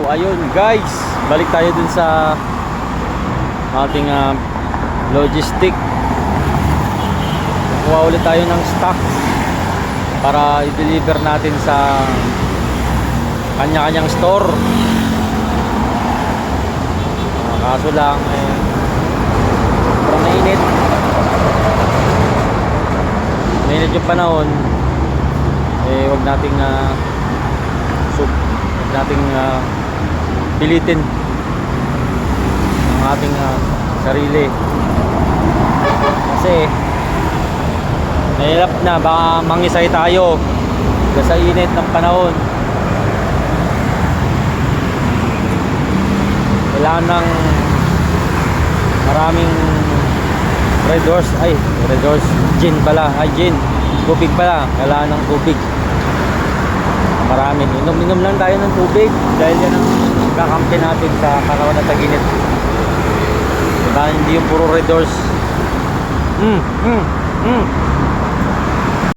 So, ayun guys, balik tayo dun sa ating logistic. Kuha ulit tayo ng stock para i-deliver natin sa kanya-kanyang store. Kaso lang sobrang mainit yung panahon. Wag nating pilitin ang ating sarili kasi nahirap na, baka mangisay tayo sa init ng panahon. Kailangan ng maraming red horse gin pala, gin, tubig pala. Kailangan ng tubig marami. Inom lang tayo ng tubig dahil yan ang kakampi natin sa karawan na taginit, diba? Hindi yung puro red horse.